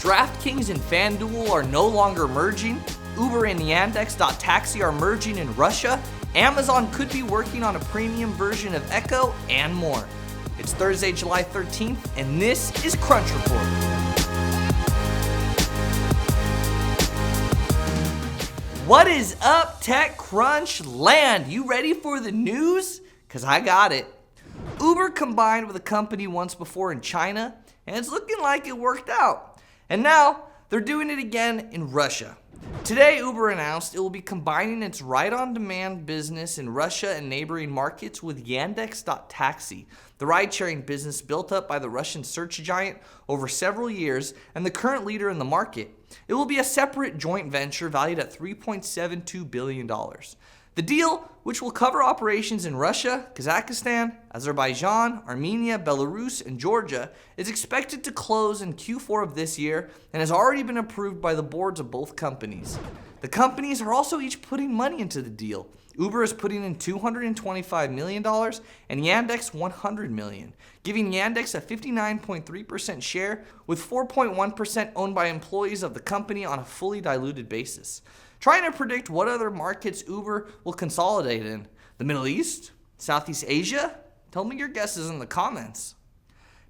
DraftKings and FanDuel are no longer merging. Uber and yandex.taxi are merging in Russia. Amazon could be working on a premium version of Echo, and more. It's Thursday, July 13th, and this is Crunch Report. What is up, TechCrunch land? You ready for the news? Because I got it. Uber combined with a company once before in China, and it's looking like it worked out. And now, they're doing it again in Russia. Today, Uber announced it will be combining its ride-on-demand business in Russia and neighboring markets with yandex.taxi, the ride-sharing business built up by the Russian search giant over several years and the current leader in the market. It will be a separate joint venture valued at $3.72 billion. The deal, which will cover operations in Russia, Kazakhstan, Azerbaijan, Armenia, Belarus, and Georgia, is expected to close in Q4 of this year and has already been approved by the boards of both companies. The companies are also each putting money into the deal. Uber is putting in $225 million and Yandex $100 million, giving Yandex a 59.3% share with 4.1% owned by employees of the company on a fully diluted basis. Trying to predict what other markets Uber will consolidate in. The Middle East? Southeast Asia? Tell me your guesses in the comments.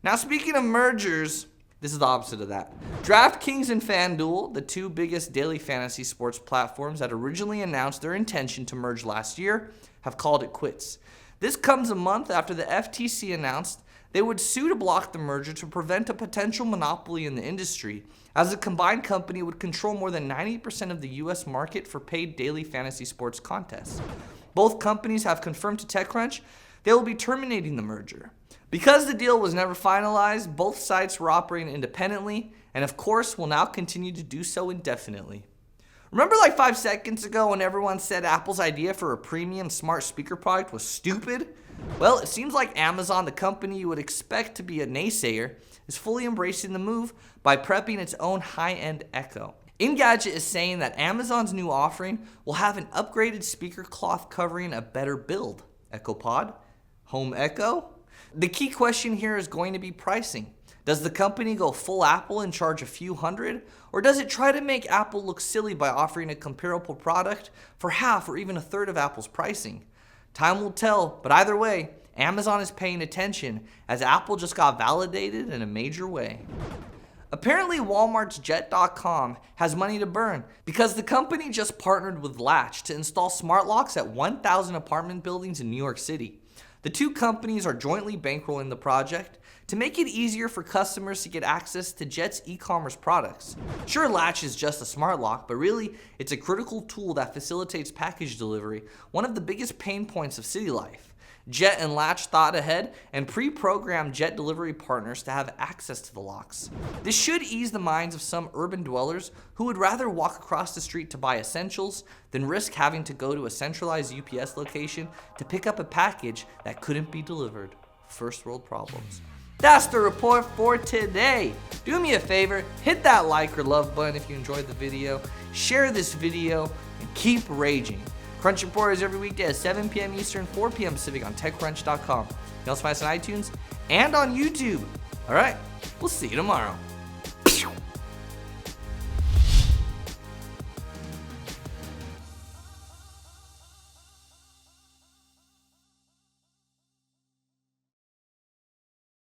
Now, speaking of mergers, this is the opposite of that. DraftKings and FanDuel, the two biggest daily fantasy sports platforms that originally announced their intention to merge last year, have called it quits. This comes a month after the FTC announced they would sue to block the merger to prevent a potential monopoly in the industry, as the combined company would control more than 90% of the US market for paid daily fantasy sports contests. Both companies have confirmed to TechCrunch they will be terminating the merger. Because the deal was never finalized, both sites were operating independently and of course will now continue to do so indefinitely. Remember like 5 seconds ago when everyone said Apple's idea for a premium smart speaker product was stupid? Well, it seems like Amazon, the company you would expect to be a naysayer, is fully embracing the move by prepping its own high-end Echo. Engadget is saying that Amazon's new offering will have an upgraded speaker cloth covering a better build. Echo Pod? Home Echo? The key question here is going to be pricing. Does the company go full Apple and charge a few hundred? Or does it try to make Apple look silly by offering a comparable product for half or even a third of Apple's pricing? Time will tell, but either way, Amazon is paying attention as Apple just got validated in a major way. Apparently, Walmart's Jet.com has money to burn because the company just partnered with Latch to install smart locks at 1,000 apartment buildings in New York City. The two companies are jointly bankrolling the project to make it easier for customers to get access to Jet's e-commerce products. Sure, Latch is just a smart lock, but really, it's a critical tool that facilitates package delivery, one of the biggest pain points of city life. Jet and Latch thought ahead and pre-programmed Jet delivery partners to have access to the locks. This should ease the minds of some urban dwellers who would rather walk across the street to buy essentials than risk having to go to a centralized UPS location to pick up a package that couldn't be delivered. First world problems. That's the report for today. Do me a favor, hit that like or love button if you enjoyed the video, share this video, and keep raging. Crunch Report is every weekday at 7 p.m. Eastern, 4 p.m. Pacific on TechCrunch.com. You can also find us on iTunes and on YouTube. All right, we'll see you tomorrow.